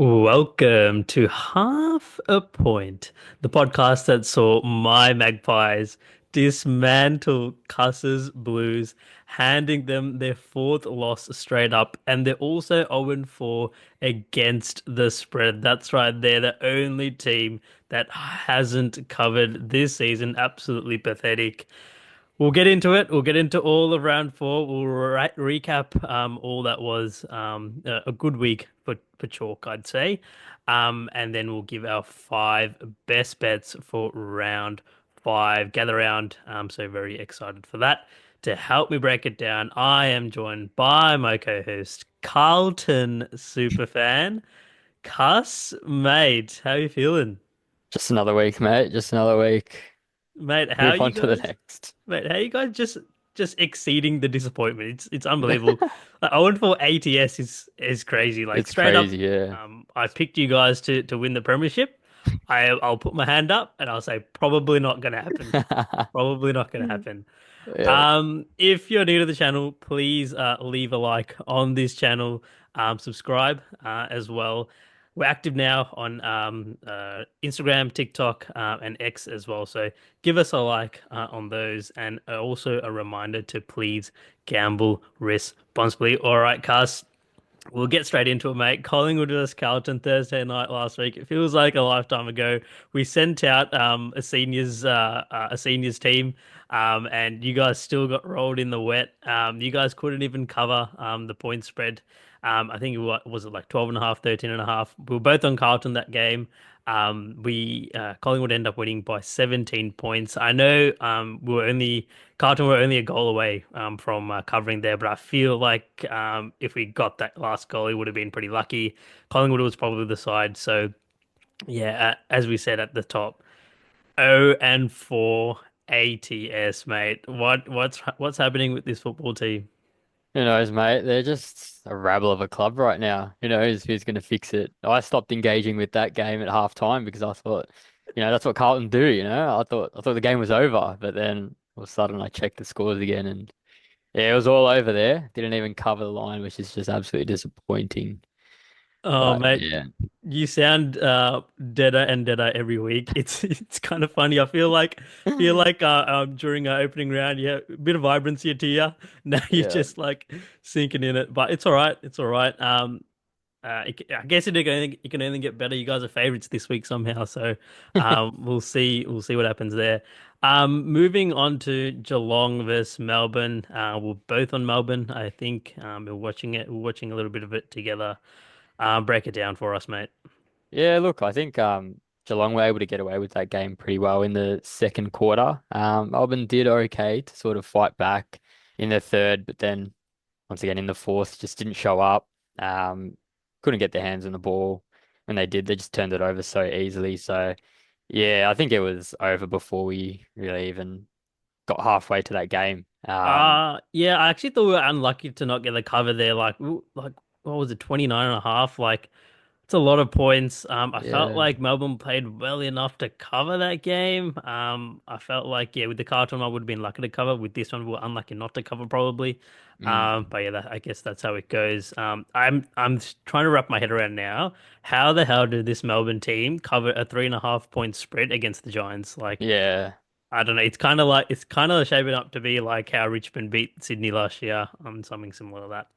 Welcome to Half a Point, the podcast that saw my Magpies dismantle Cuss's Blues, handing them their fourth loss straight up, and they're also 0-4 against the spread. That's right, they're the only team that hasn't covered this season. Absolutely pathetic. We'll get into it. We'll get into all of round four. We'll recap all that was a good week for Chalk, I'd say. And then we'll give our five best bets for round five. Gather round. So very excited for that. To help me break it down, I am joined by my co-host, Carlton Superfan. Cuss, mate, how you feeling? Just another week, mate. Just another week. Mate, how Move you on to the guys? next. Mate, how you guys just exceeding the disappointment? It's unbelievable. Like 0-4 ATS is crazy. Like It's straight up, crazy, yeah. I picked you guys to win the premiership. I'll put my hand up and I'll say probably not gonna happen. Probably not gonna happen. Yeah. If you're new to the channel, please leave a like on this channel. Subscribe as well. We're active now on Instagram, TikTok, and X as well. So give us a like on those, and also a reminder to please gamble responsibly. All right, Cast. We'll get straight into it, mate. Collingwood vs Carlton Thursday night last week. It feels like a lifetime ago. We sent out a seniors team, and you guys still got rolled in the wet. You guys couldn't even cover the point spread. I think it was it like 12 and a half, 13 and a half. We were both on Carlton that game. We Collingwood ended up winning by 17 points. I know Carlton were only a goal away from covering there, but I feel like if we got that last goal, it would have been pretty lucky. Collingwood was probably the side. So yeah, as we said at the top, 0-4 ATS, mate. What's happening with this football team? Who knows, mate? They're just a rabble of a club right now. Who knows who's going to fix it? I stopped engaging with that game at half time because I thought, that's what Carlton do, I thought the game was over, but then all of a sudden I checked the scores again and yeah, it was all over there. Didn't even cover the line, which is just absolutely disappointing. Oh, But mate, yeah. you sound deader and deader every week. It's kind of funny. I feel like during our opening round, yeah, a bit of vibrancy to you. Now you're Yeah. just like sinking in it, but it's all right. It's all right. I guess it can only get better. You guys are favorites this week somehow, so we'll see. We'll see what happens there. Moving on to Geelong versus Melbourne. We're both on Melbourne, I think. We're watching it. We're watching a little bit of it together. Break it down for us, mate. Yeah, look, I think Geelong were able to get away with that game pretty well in the second quarter. Melbourne did okay to sort of fight back in the third, but then once again in the fourth just didn't show up. Couldn't get their hands on the ball. When they did, they just turned it over so easily. So yeah, I think it was over before we really even got halfway to that game. Yeah, I actually thought we were unlucky to not get the cover there. Like what was it, 29 and a half? Like it's a lot of points. I felt Yeah. like Melbourne played well enough to cover that game. I felt like, yeah, with the Carlton, I would have been lucky to cover. With this one, we were unlucky not to cover probably. Mm. But yeah, I guess that's how it goes. I'm trying to wrap my head around now. How the hell did this Melbourne team cover a 3.5 point spread against the Giants? Like, Yeah. I don't know. It's kind of shaping up to be like how Richmond beat Sydney last year. Something similar to that.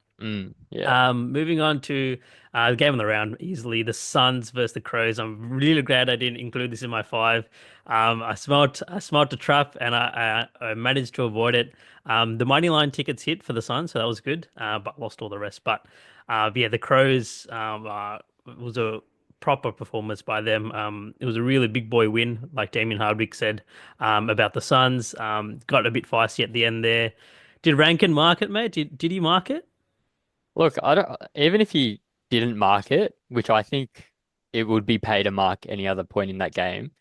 Yeah. Moving on to the game of the round, easily the Suns versus the Crows. I'm really glad I didn't include this in my five. I smelt the trap and I managed to avoid it. The money line tickets hit for the Suns, so that was good. But lost all the rest. But yeah, the Crows was a proper performance by them. It was a really big boy win, like Damien Hardwick said about the Suns. Got a bit feisty at the end there. Did Rankin mark it, mate? Did he mark it? Look, I don't, even if he didn't mark it, which I think it would be paid to mark any other point in that game,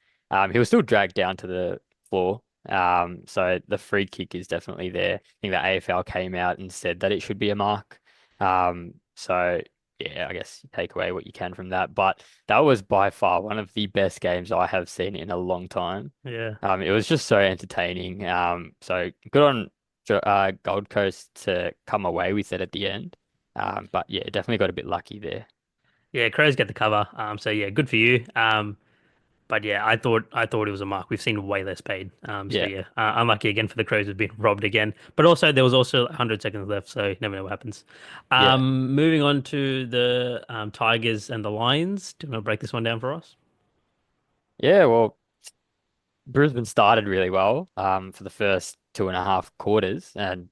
he was still dragged down to the floor. So the free kick is definitely there. I think the AFL came out and said that it should be a mark. So yeah, I guess you take away what you can from that. But that was by far one of the best games I have seen in a long time. Yeah. It was just so entertaining. So good on Gold Coast to come away with it at the end. But yeah, definitely got a bit lucky there. Yeah, Crows get the cover. So yeah, good for you. But yeah, I thought it was a mark. We've seen way less paid. So Yeah, yeah, unlucky again for the Crows have been robbed again. But also there was also 100 seconds left, so you never know what happens. yeah, Moving on to the Tigers and the Lions. Do you want to break this one down for us? yeah. Well, Brisbane started really well for the first 2.5 quarters, and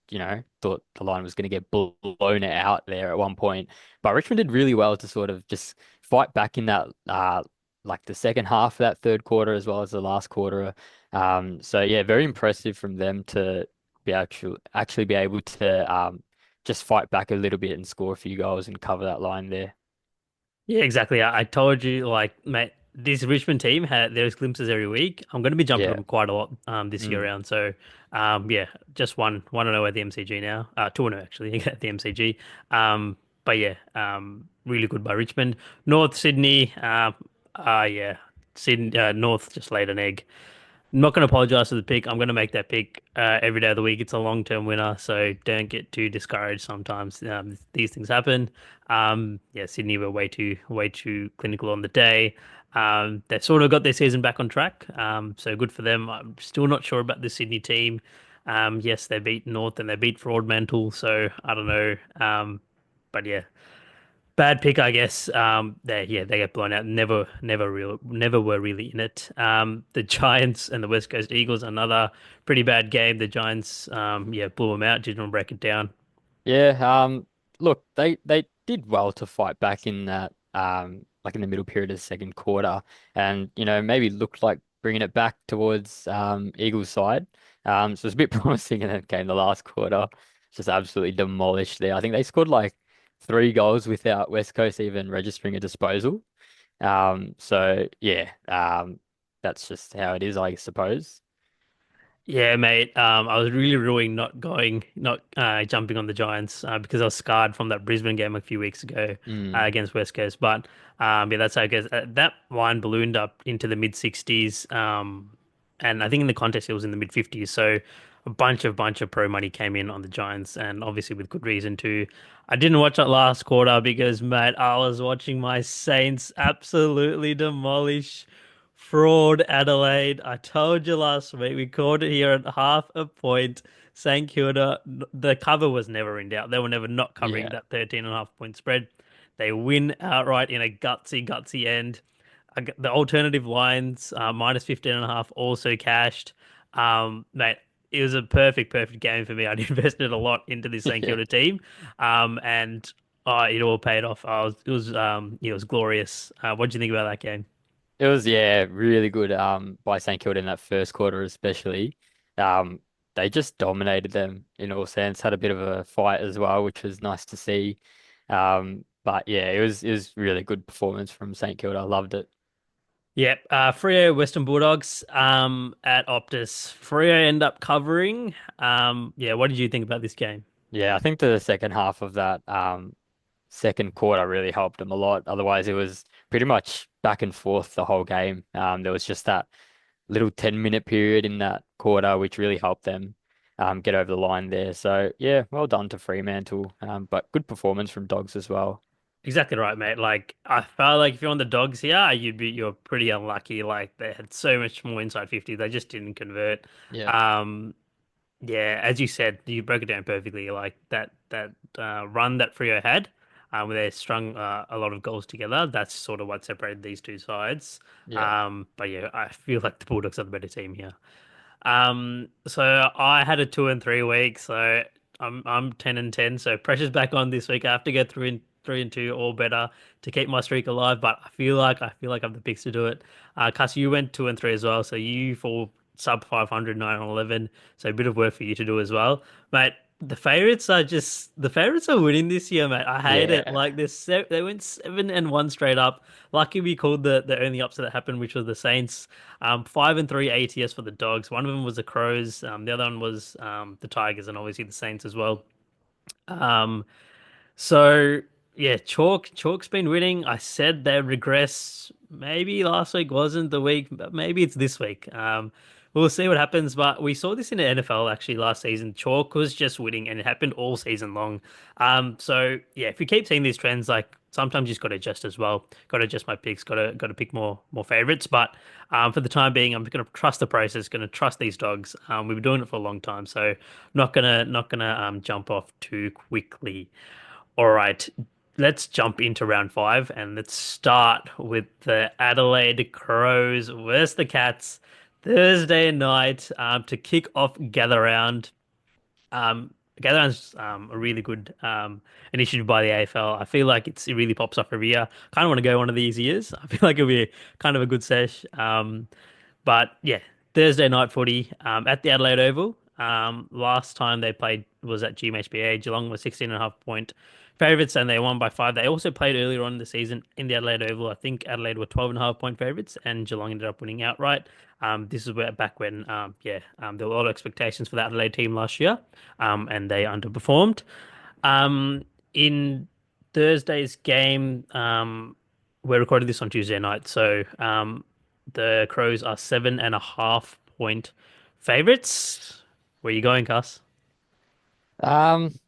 thought the line was going to get blown out there at one point. But Richmond did really well to sort of just fight back in that like the second half of that third quarter as well as the last quarter. So yeah, very impressive from them to be actually be able to just fight back a little bit and score a few goals and cover that line there. Yeah, exactly. I told you, like, mate, this Richmond team had there's glimpses every week. I'm going to be jumping Yeah. them quite a lot this year Mm. round. So yeah, just one and 0 at the MCG now. 2-0 actually at the MCG. But yeah, really good by Richmond. North Sydney. Yeah, Sydney North just laid an egg. I'm not going to apologize for the pick. I'm going to make that pick every day of the week. It's a long-term winner, so don't get too discouraged. Sometimes these things happen. Yeah, Sydney were way too clinical on the day. They've sort of got their season back on track. So good for them. I'm still not sure about the Sydney team. Yes, they beat North and they beat Fremantle, so I don't know. But yeah, bad pick, I guess. They get blown out. Never were really in it. The Giants and the West Coast Eagles, another pretty bad game. The Giants, yeah, blew them out. Did not break it down. Yeah, look, they did well to fight back in that like in the middle period of the second quarter, and maybe looked like bringing it back towards Eagles' side. So it's a bit promising in that game. The last quarter, just absolutely demolished there. I think they scored like three goals without West Coast even registering a disposal. So yeah, that's just how it is, I suppose. Yeah, mate. I was really ruining not jumping on the Giants because I was scarred from that Brisbane game a few weeks ago Mm, against West Coast. But yeah, that's how it goes. That line ballooned up into the mid 60s. And I think in the contest it was in the mid 50s. So a bunch of pro money came in on the Giants, and obviously with good reason too. I didn't watch that last quarter because, mate, I was watching my Saints absolutely demolish. Fraud, Adelaide. I told you last week. We called it here at half a point. St Kilda, the cover was never in doubt. They were never not covering yeah, that 13.5 point spread. They win outright in a gutsy end. The alternative lines, minus 15.5, also cashed. Mate, it was a perfect game for me. I'd invested a lot into this St yeah. Kilda team. And it all paid off. It was glorious. What do you think about that game? It was, yeah, really good by St Kilda in that first quarter especially. Um they just dominated them in all sense, had a bit of a fight as well, which was nice to see. But yeah, it was really good performance from St Kilda. I loved it. Yep, Freo Western Bulldogs at Optus. Freo end up covering. Yeah, what did you think about this game? Yeah, I think the second half of that second quarter really helped them a lot. Otherwise it was pretty much back and forth the whole game. There was just that little 10-minute period in that quarter, which really helped them get over the line there. So yeah, well done to Fremantle. But good performance from Dogs as well. Exactly right, mate. Like I felt like if you're on the Dogs here, you're pretty unlucky. Like they had so much more inside 50, they just didn't convert. Yeah, Um, Yeah, as you said, you broke it down perfectly. Like that run that Frio had, where they strung a lot of goals together. That's sort of what separated these two sides. yeah, But yeah, I feel like the Bulldogs are the better team here. So I had a 2 and 3 week, so I'm 10 and 10. So pressure's back on this week. I have to get through in 3 and 2 or better to keep my streak alive. But I feel like I'm the picks to do it. Cuss, you went 2 and 3 as well, so you fall sub 500, 9 and 11. So a bit of work for you to do as well, mate. The favorites are winning this year, mate. I hate it. yeah, Like they went 7-1 straight up. Lucky we called the only upset that happened, which was the Saints. 5-3 ATS for the Dogs. One of them was the Crows. The other one was the Tigers, and obviously the Saints as well. Um, so yeah, Chalk's been winning. I said they'd regress. Maybe last week wasn't the week, but maybe it's this week. We'll see what happens. But we saw this in the NFL actually last season. Chalk was just winning, and it happened all season long. So yeah, if we keep seeing these trends, like sometimes you just got to adjust as well. Got to adjust my picks. Got to pick more favorites. But for the time being, I'm going to trust the process. Going to trust these dogs. We've been doing it for a long time, so not gonna jump off too quickly. All right, let's jump into round five and let's start with the Adelaide Crows versus the Cats Thursday night to kick off Gather Round. Gather Round's a really good initiative by the AFL. I feel like it really pops off every year. Kind of want to go one of these years. I feel like it'll be kind of a good sesh. But yeah, Thursday night footy at the Adelaide Oval. Last time they played was at GMHBA. Geelong was 16.5 point favourites and they won by 5. They also played earlier on in the season in the Adelaide Oval. I think Adelaide were 12.5 point favourites and Geelong ended up winning outright. This is where back when there were a lot of expectations for the Adelaide team last year, and they underperformed. In Thursday's game, we're recording this on Tuesday night, so the Crows are 7.5 point favorites. Where you going, Cuss?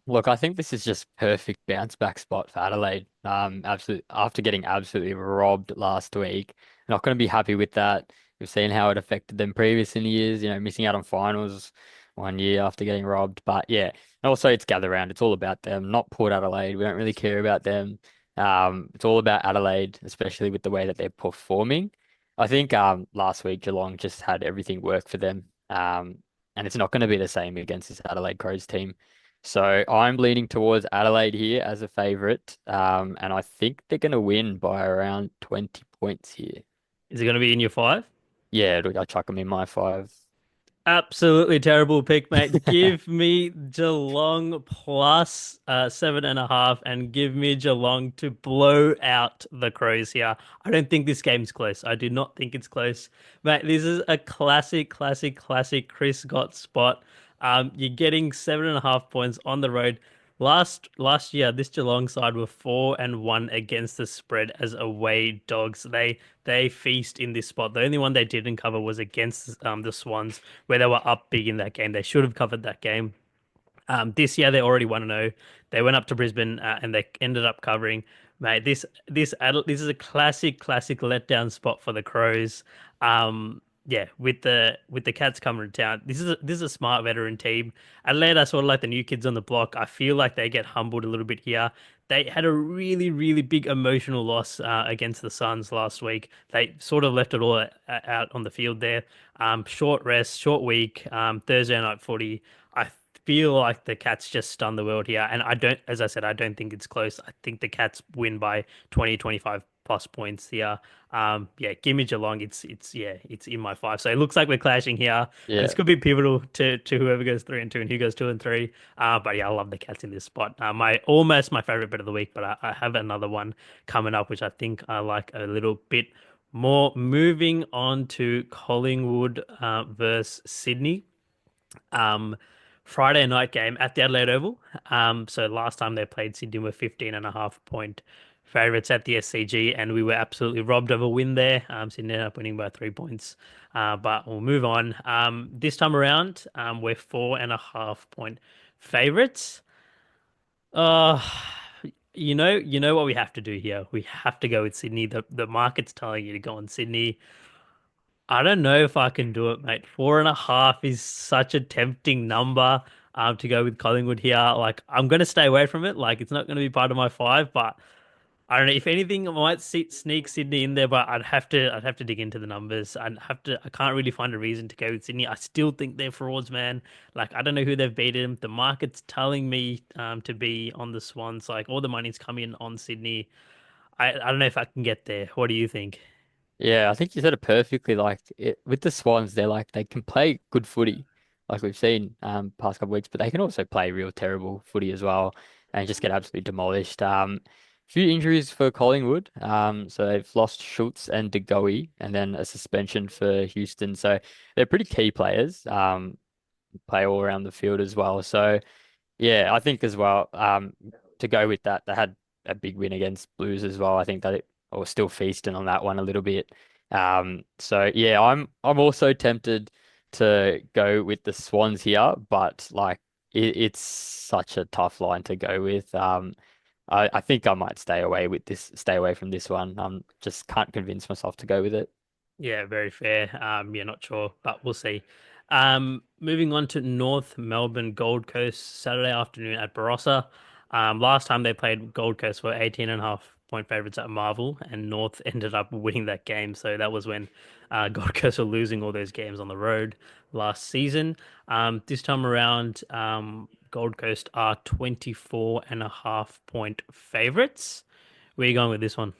Look, I think this is just perfect bounce back spot for Adelaide. Absolutely after getting absolutely robbed last week, not going to be happy with that. We've seen how it affected them previous in years, missing out on finals 1 year after getting robbed. But yeah, and also it's gather round. It's all about them, not Port Adelaide. We don't really care about them. It's all about Adelaide, especially with the way that they're performing. I think last week Geelong just had everything work for them. And it's not going to be the same against this Adelaide Crows team. So I'm leaning towards Adelaide here as a favourite, and I think they're going to win by around 20 points here. Is it going to be in your five? Yeah, I chuck them in my five. Absolutely terrible pick, mate. Give me Geelong plus 7.5 and give me Geelong to blow out the Crows here. I don't think this game's close. I do not think it's close. Mate, this is a classic Chris Scott spot. You're getting 7.5 points on the road. Last year, this Geelong side were 4-1 against the spread as away dogs. They feast in this spot. The only one they didn't cover was against the Swans, where they were up big in that game. They should have covered that game. This year they already 1-0. They went up to Brisbane and they ended up covering. Mate, this is a classic letdown spot for the Crows. Yeah, with the Cats coming to town, this is a smart veteran team. Adelaide are sort of like the new kids on the block. I feel like they get humbled a little bit here. They had a really big emotional loss against the Suns last week. They sort of left it all out on the field there. Short rest, short week. Thursday night footy. I feel like the Cats just stunned the world here, and as I said, I don't think it's close. I think the Cats win by 20, 25 plus points here. Yeah, give me Geelong. It's in my five. So it looks like we're clashing here, and Yeah, this could be pivotal to whoever goes 3-2 and who goes 2-3. But yeah, I love the Cats in this spot. Almost my favorite bet of the week, but I have another one coming up which I think I like a little bit more. Moving on to Collingwood versus Sydney. Um, Friday night game at the Adelaide Oval. So last time they played, Sydney were 15.5 point favourites at the SCG, and we were absolutely robbed of a win there. Sydney ended up winning by 3 points. But we'll move on. This time around, we're 4.5 point favourites. Uh, you know what we have to do here. We have to go with Sydney. The market's telling you to go on Sydney. I don't know if I can do it, mate. 4.5 is such a tempting number to go with Collingwood here. Like, I'm going to stay away from it. Like, it's not going to be part of my five, but I don't know. If anything, I might sneak Sydney in there, but I'd have to dig into the numbers. I can't really find a reason to go with Sydney. I still think they're frauds, man. Like, I don't know who they've beaten. The market's telling me to be on the Swans. Like, all the money's coming on Sydney. I don't know if I can get there. What do you think? yeah, I think you said it perfectly. Like with the Swans, they can play good footy, like we've seen past couple of weeks, but they can also play real terrible footy as well, and just get absolutely demolished. Few injuries for Collingwood. So they've lost Schultz and De Goey, and then a suspension for Houston. So they're pretty key players. Play all around the field as well. So yeah, I think as well. To go with that, they had a big win against Blues as well. I think that I was still feasting on that one a little bit. So yeah, I'm also tempted to go with the Swans here, but like it's such a tough line to go with. I think I might stay away from this one. Just can't convince myself to go with it. Yeah, very fair. Yeah, not sure, but we'll see. Moving on to North Melbourne Gold Coast Saturday afternoon at Barossa. Last time they played, Gold Coast were 18.5 point favorites at Marvel, and North ended up winning that game. So that was when Gold Coast were losing all those games on the road last season. This time around, Gold Coast are 24.5 point favorites. Where are you going with this one?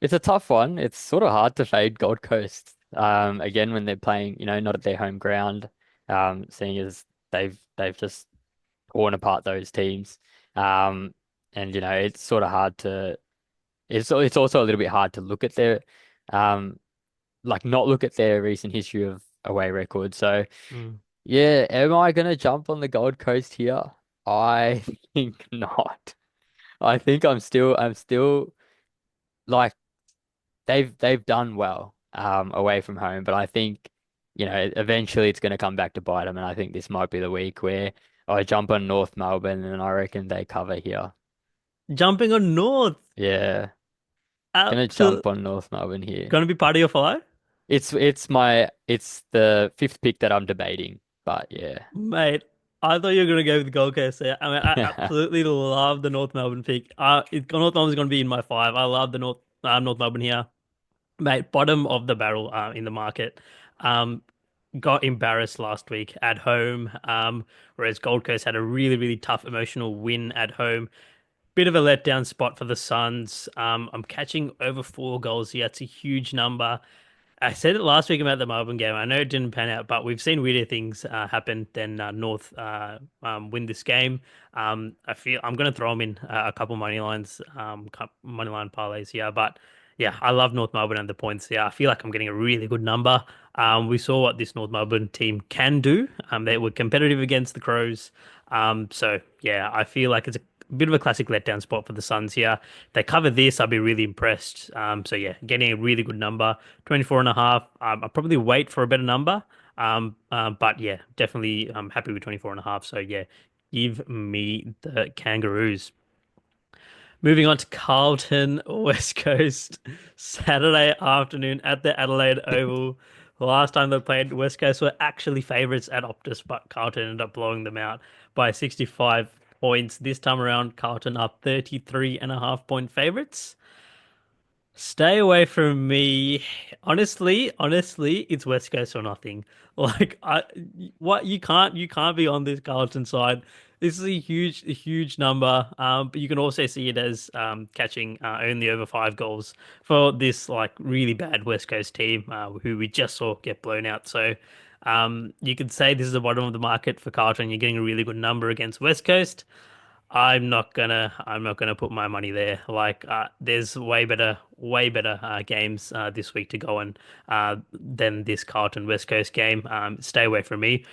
It's a tough one. It's sort of hard to fade Gold Coast. Again when they're playing, not at their home ground. Seeing as they've just torn apart those teams. Um, and it's sort of hard to. It's also a little bit hard to look at their, um, like not look at their recent history of away record. So Mm. yeah, am I gonna jump on the Gold Coast here? I think not. I think I'm still like they've done well away from home, but I think eventually it's going to come back to bite them, and I think this might be the week where I jump on North Melbourne, and I reckon they cover here. Jumping on North. Yeah, gonna Absolutely. jump on North Melbourne here. Gonna be part of your five? It's the fifth pick that I'm debating, but yeah. Mate, I thought you were gonna go with the Gold Coast there. I mean, I absolutely love the North Melbourne pick. North Melbourne's gonna be in my five. I love the North Melbourne here. Mate, bottom of the barrel in the market. Um, got embarrassed last week at home. Whereas Gold Coast had a really, really tough emotional win at home. Bit of a letdown spot for the Suns. I'm catching over 4 goals here. It's a huge number. I said it last week about the Melbourne game. I know it didn't pan out, but we've seen weirder things happen than North win this game. I feel I'm going to throw them in a couple money lines, money line parlays here. But yeah, I love North Melbourne and the points. Yeah, I feel like I'm getting a really good number. We saw what this North Melbourne team can do. They were competitive against the Crows. So yeah, I feel like it's a bit of a classic letdown spot for the Suns here. If they cover this, I'll be really impressed. So yeah, getting a really good number. 24.5. I'll probably wait for a better number. But yeah, definitely I'm happy with 24.5. So yeah, give me the Kangaroos. Moving on to Carlton, West Coast, Saturday afternoon at the Adelaide Oval. The last time they played, West Coast were actually favourites at Optus, but Carlton ended up blowing them out by 65 points. This time around, Carlton are 33.5 point favourites. Stay away from me. Honestly, it's West Coast or nothing. Like what you can't be on this Carlton side. This is a huge number. But you can also see it as catching only over 5 goals for this like really bad West Coast team, who we just saw get blown out. So, you could say this is the bottom of the market for Carlton. You're getting a really good number against West Coast. I'm not gonna put my money there. Like, there's way better games this week to go on than this Carlton West Coast game. Stay away from me.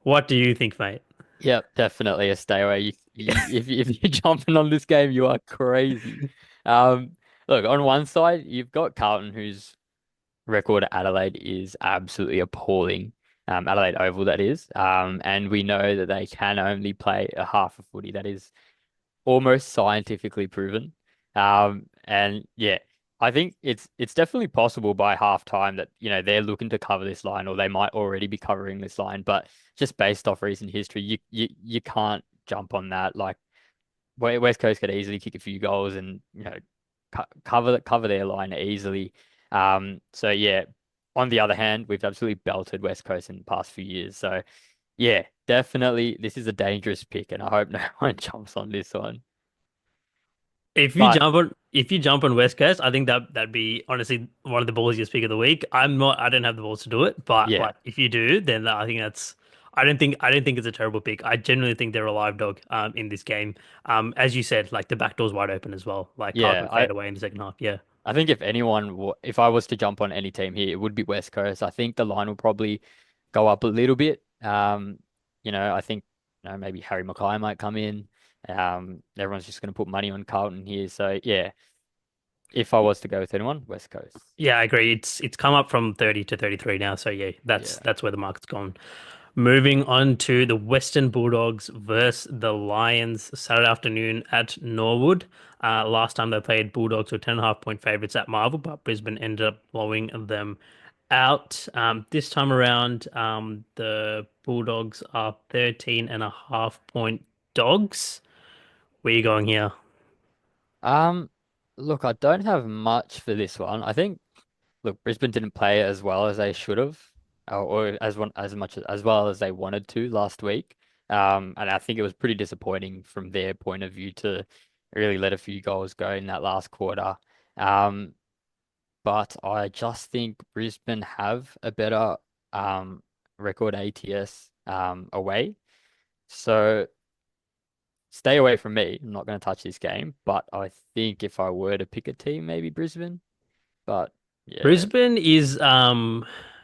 What do you think, mate? Yep, definitely a stay away. If you're jumping on this game, you are crazy. Um, Look, on one side, you've got Carlton, whose record at Adelaide is absolutely appalling. Adelaide Oval, that is. And we know that they can only play a half a footy. That is almost scientifically proven. And yeah, I think it's definitely possible by half time that they're looking to cover this line, or they might already be covering this line. But just based off recent history, you can't jump on that. Like West Coast could easily kick a few goals and cover their line easily. So yeah. On the other hand, we've absolutely belted West Coast in the past few years. So yeah, definitely this is a dangerous pick, and I hope no one jumps on this one. But If you jump on West Coast, I think that'd be honestly one of the ballsiest pick of the week. I don't have the balls to do it, but yeah, like if you do, then I think that's I don't think it's a terrible pick. I genuinely think they're a live dog in this game. As you said, like the back door's wide open as well. Like yeah, Carlton fade away in the second half. Yeah. I think if if I was to jump on any team here, it would be West Coast. I think the line will probably go up a little bit. I think maybe Harry Mackay might come in. Everyone's just going to put money on Carlton here. So yeah, if I was to go with anyone, West Coast. Yeah, I agree. It's come up from 30 to 33 now. So yeah, Yeah. that's where the market's gone. Moving on to the Western Bulldogs versus the Lions Saturday afternoon at Norwood. Last time they played, Bulldogs were 10.5 point favorites at Marvel, but Brisbane ended up blowing them out. This time around, the Bulldogs are 13.5 point dogs. Where are you going here? Um, Look, I don't have much for this one. I think, look, Brisbane didn't play as well as they should have, or as much as well as they wanted to last week. And I think it was pretty disappointing from their point of view to really let a few goals go in that last quarter. Um, but I just think Brisbane have a better record ATS away. So stay away from me. I'm not going to touch this game, but I think if I were to pick a team, maybe Brisbane. But yeah, Brisbane is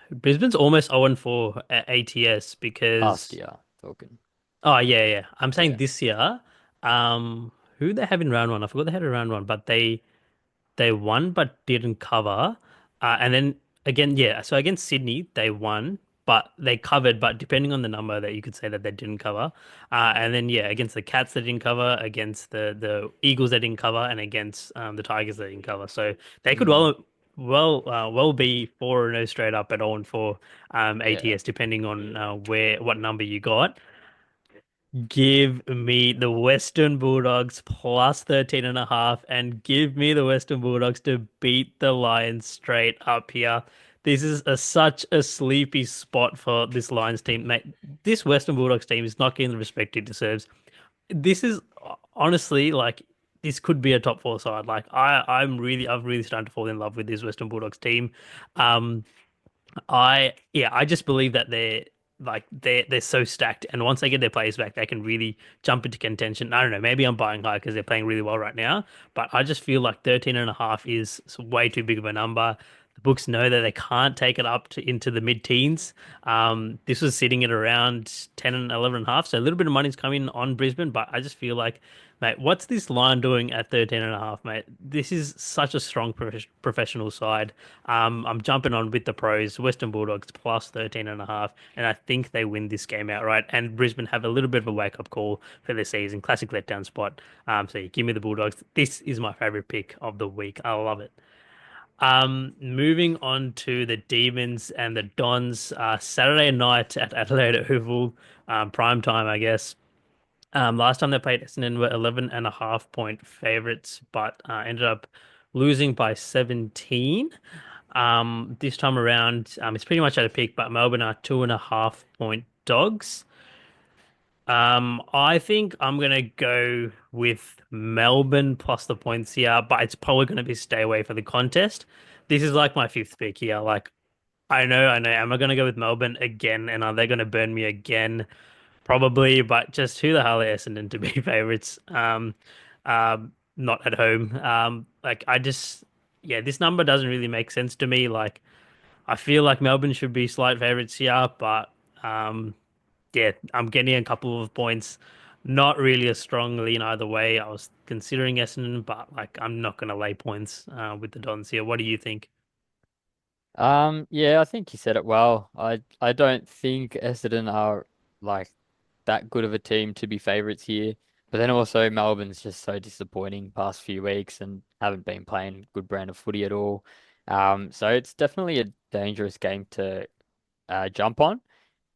Brisbane's almost 0-4 at ATS last because year talking. oh yeah. I'm saying Yeah. this year, who they have in round one? I forgot they had a round one, but they won but didn't cover. And then again, yeah, so against Sydney, they won, but they covered, but depending on the number that you could say that they didn't cover. And then yeah, against the Cats they didn't cover, against the Eagles they didn't cover, and against the Tigers they didn't cover. So they could Mm, well be 4-0 straight up at 0-4 yeah. ATS, depending on where what number you got. Give me the Western Bulldogs plus 13.5 and give me the Western Bulldogs to beat the Lions straight up here. This is such a sleepy spot for this Lions team, mate. This Western Bulldogs team is not getting the respect it deserves. This is honestly like this could be a top four side. Like I've really started to fall in love with this Western Bulldogs team. Um, I just believe that they're so stacked, and once they get their players back, they can really jump into contention. I don't know, maybe I'm buying high because they're playing really well right now, but I just feel like 13.5 is way too big of a number. The books know that they can't take it up to into the mid-teens. This was sitting at around 10 and 11.5, so a little bit of money's coming on Brisbane, but I just feel like, mate, what's this line doing at 13.5, mate? This is such a strong professional side. I'm jumping on with the pros, Western Bulldogs plus 13.5, and I think they win this game outright. And Brisbane have a little bit of a wake-up call for the season. Classic letdown spot. So you give me the Bulldogs. This is my favorite pick of the week. I love it. Moving on to the Demons and the Dons, Saturday night at Adelaide Oval, prime time, I guess. Last time they played Essendon were 11.5 point favorites, but ended up losing by 17. This time around, it's pretty much at a peak, but Melbourne are 2.5 point dogs. I think I'm gonna go with Melbourne plus the points here, but it's probably gonna be stay away for the contest. This is like my fifth pick here. Like I know. Am I gonna go with Melbourne again? And are they gonna burn me again? Probably, but just who the hell are Essendon to be favorites? Not at home. Like I just, yeah, this number doesn't really make sense to me. Like I feel like Melbourne should be slight favorites here, but yeah, I'm getting a couple of points. Not really a strong lean either way. I was considering Essendon, but like I'm not gonna lay points with the Dons here. What do you think? Yeah, I think you said it well. I don't think Essendon are like that good of a team to be favourites here. But then also Melbourne's just so disappointing past few weeks and haven't been playing good brand of footy at all. So it's definitely a dangerous game to jump on.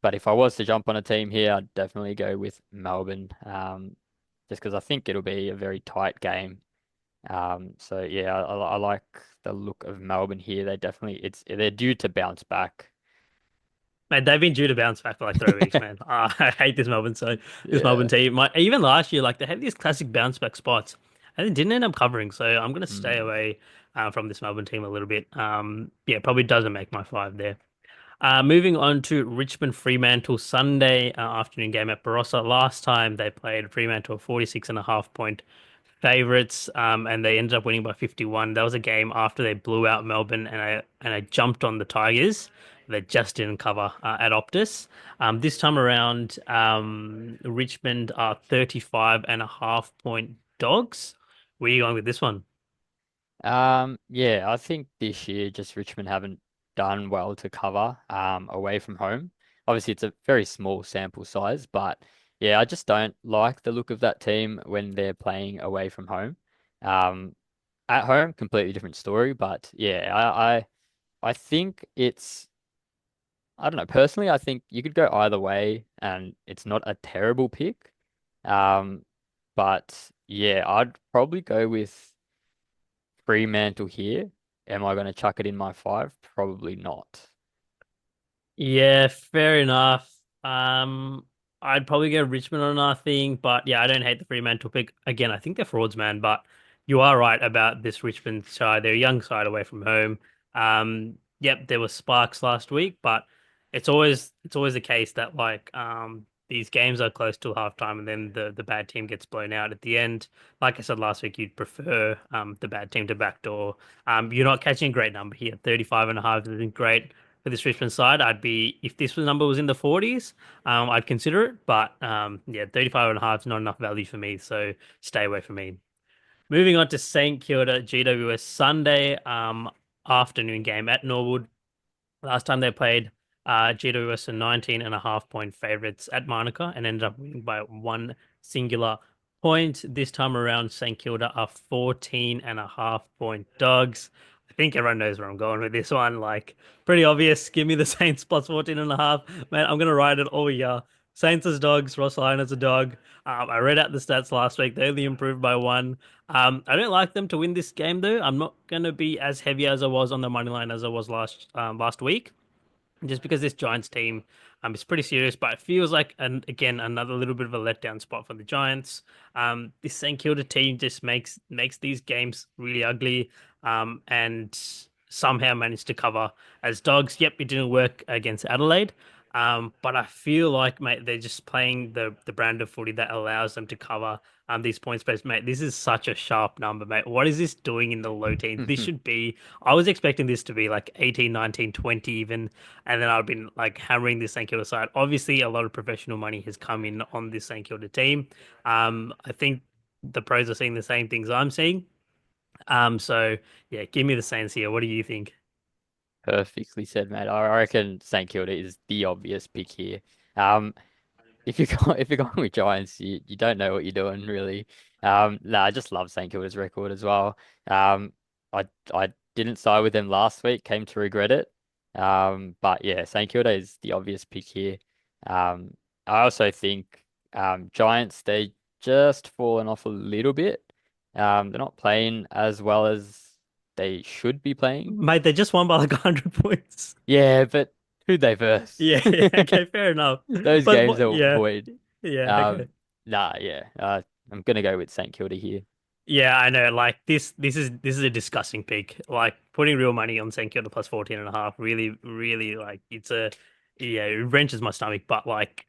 But if I was to jump on a team here, I'd definitely go with Melbourne. Just because I think it'll be a very tight game. So yeah, I like the look of Melbourne here. They're due to bounce back. Man, they've been due to bounce back for like 3 weeks, man. I hate this Melbourne Yeah. team. Even last year, like they had these classic bounce back spots, and it didn't end up covering. So I'm gonna stay Mm. away from this Melbourne team a little bit. Yeah, probably doesn't make my five there. Moving on to Richmond Fremantle Sunday afternoon game at Barossa. Last time they played Fremantle 46.5 point favorites, and they ended up winning by 51. That was a game after they blew out Melbourne, and I jumped on the Tigers. They just didn't cover at Optus. This time around, Richmond are 35.5 point dogs. Where are you going with this one? Yeah, I think this year just Richmond haven't done well to cover away from home. Obviously, it's a very small sample size, but yeah, I just don't like the look of that team when they're playing away from home. Um, at home, completely different story, but yeah, I think it's I don't know. Personally, I think you could go either way, and it's not a terrible pick. Um, but yeah, I'd probably go with Fremantle here. Am I going to chuck it in my five? Probably not. Yeah, fair enough. I'd probably go Richmond on our thing, but yeah, I don't hate the Fremantle pick. Again, I think they're frauds, man, but you are right about this Richmond side. They're a young side away from home. Yep, there were sparks last week, but it's always the case that these games are close till halftime and then the bad team gets blown out at the end. Like I said last week, you'd prefer the bad team to backdoor. You're not catching a great number here. 35.5 isn't great for this Richmond side. I'd be if this number was in the 40s, I'd consider it. But yeah, 35.5 is not enough value for me, so stay away from me. Moving on to St Kilda GWS Sunday afternoon game at Norwood. Last time they played, GWS are 19.5 point favorites at Manuka and ended up winning by one singular point. This time around, St Kilda are 14.5 point dogs. I think everyone knows where I'm going with this one. Like, pretty obvious. Give me the Saints plus 14.5. Man, I'm going to ride it all year. Saints as dogs, Ross Lyon as a dog. I read out the stats last week. They only improved by one. I don't like them to win this game though. I'm not gonna be as heavy as I was on the money line as I was last week, just because this Giants team is pretty serious. But it feels like, and again, another little bit of a letdown spot for the Giants. This St Kilda team just makes these games really ugly, and somehow managed to cover as dogs. Yep, it didn't work against Adelaide. But I feel like, mate, they're just playing the brand of footy that allows them to cover these points. But mate, this is such a sharp number, mate. What is this doing in the low teens? This should be, I was expecting this to be like 18, 19, 20 even, and then I've been like hammering this St Kilda side. Obviously, a lot of professional money has come in on this St Kilda team. I think the pros are seeing the same things I'm seeing. So yeah, give me the Saints here. What do you think? Perfectly said, mate. I reckon St Kilda is the obvious pick here. Um, if you go if you're going with Giants, you don't know what you're doing really. No, I just love St Kilda's record as well. Um, I didn't side with them last week, came to regret it. But yeah, St Kilda is the obvious pick here. Um, I also think Giants they just fallen off a little bit. They're not playing as well as they should be playing. Mate, they just won by like 100 points. Yeah, but who'd they verse? Yeah, yeah, okay, fair enough. Those But games what? are Yeah, void. yeah, okay. Um, nah, yeah. I'm gonna go with St Kilda here. Yeah, I know. Like this is a disgusting pick. Like putting real money on St Kilda plus 14.5. Really, really like it's a yeah, it wrenches my stomach. But like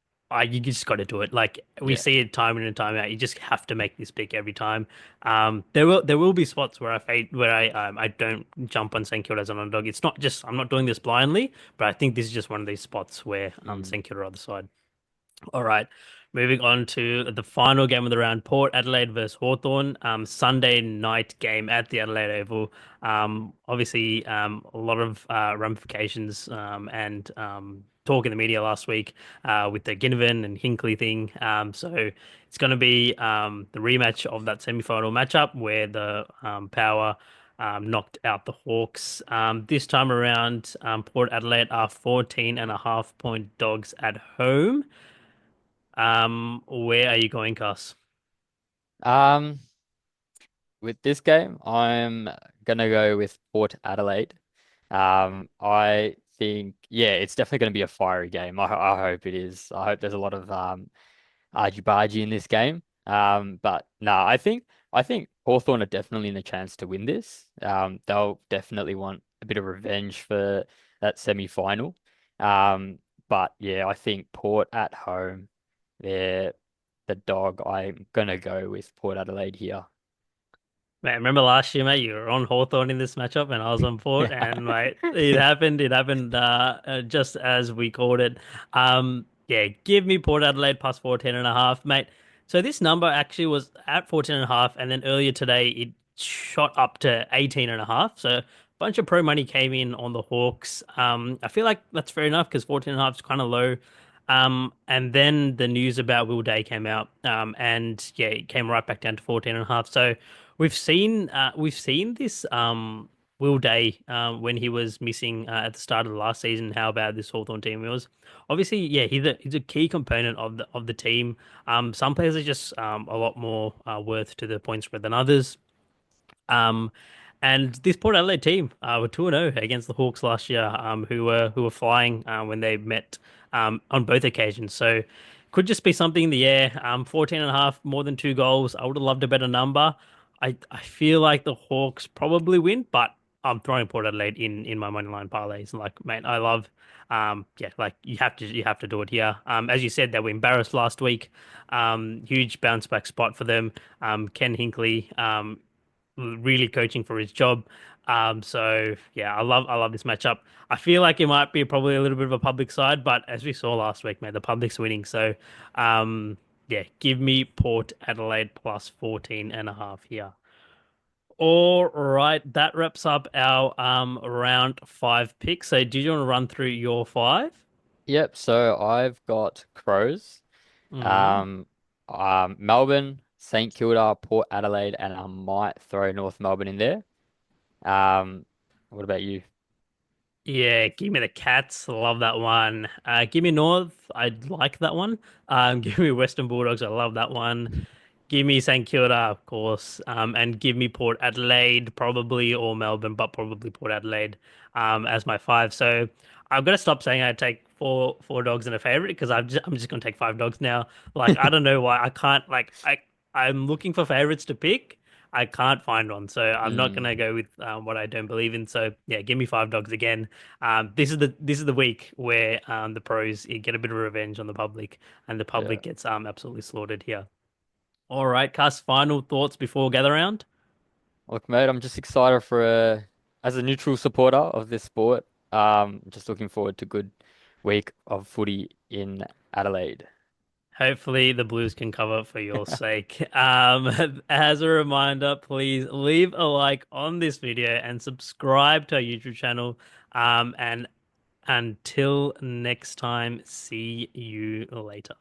you just got to do it. Like we Yeah. see it time in and time out. You just have to make this pick every time. There will be spots where I don't jump on St Kilda as an underdog. It's not just I'm not doing this blindly, but I think this is just one of these spots where Mm. St Kilda are on the side. All right. Moving on to the final game of the round, Port Adelaide versus Hawthorn. Sunday night game at the Adelaide Oval. Obviously, a lot of ramifications and talk in the media last week with the Ginnivan and Hinkley thing. So it's going to be the rematch of that semi-final matchup where the Power knocked out the Hawks. This time around, Port Adelaide are 14.5 point dogs at home. Where are you going, Cass? Um, with this game, I'm gonna go with Port Adelaide. I think yeah, it's definitely gonna be a fiery game. I hope it is. I hope there's a lot of argy-bargy in this game. But no, I think Hawthorn are definitely in a chance to win this. They'll definitely want a bit of revenge for that semi-final. Um, but yeah, I think Port at home, they're the dog. I'm gonna go with Port Adelaide here. Man, remember last year, mate, you were on Hawthorn in this matchup and I was on Port, and mate, it happened just as we called it. Yeah, give me Port Adelaide plus 14.5, mate. So this number actually was at 14.5, and then earlier today it shot up to 18.5. So bunch of pro money came in on the Hawks. I feel like that's fair enough because 14 and a half is kind of low. And then the news about Will Day came out. And yeah, it came right back down to 14 and a half. So we've seen this Will Day when he was missing at the start of the last season, how bad this Hawthorn team was. Obviously, yeah, he's a key component of the team. Some players are just a lot more worth to the point spread than others. Um, and this Port Adelaide team were 2-0 against the Hawks last year, who were flying when they met on both occasions. So could just be something in the air. 14 and a half, more than 2 goals. I would have loved a better number. I feel like the Hawks probably win, but I'm throwing Port Adelaide in my money line parlays. Like, mate, I love yeah, like you have to do it here. As you said, they were embarrassed last week. Huge bounce back spot for them. Ken Hinkley really coaching for his job. So yeah, I love this matchup. I feel like it might be probably a little bit of a public side, but as we saw last week, man, the public's winning. So yeah, give me Port Adelaide plus 14 and a half here. All right, that wraps up our round five picks. So did you want to run through your five? Yep. So I've got Crows, Mm. um, Melbourne, St Kilda, Port Adelaide, and I might throw North Melbourne in there. Um, what about you? Yeah, give me the Cats. Love that one. Give me North. I like that one. Give me Western Bulldogs. I love that one. Give me St Kilda, of course. And give me Port Adelaide, probably, or Melbourne, but probably Port Adelaide, as my five. So I'm gonna stop saying I take four dogs and a favorite because I'm just gonna take 5 dogs now. Like I don't know why I can't like I'm looking for favorites to pick. I can't find one, so I'm not gonna Mm, go with what I don't believe in. So yeah, give me 5 dogs again. This is the week where the pros get a bit of revenge on the public, and the yeah. public gets absolutely slaughtered here. All right, Cuss, final thoughts before gather round? Look, mate, I'm just excited as a neutral supporter of this sport. Just looking forward to good week of footy in Adelaide. Hopefully the Blues can cover for your sake. As a reminder, please leave a like on this video and subscribe to our YouTube channel. And until next time, see you later.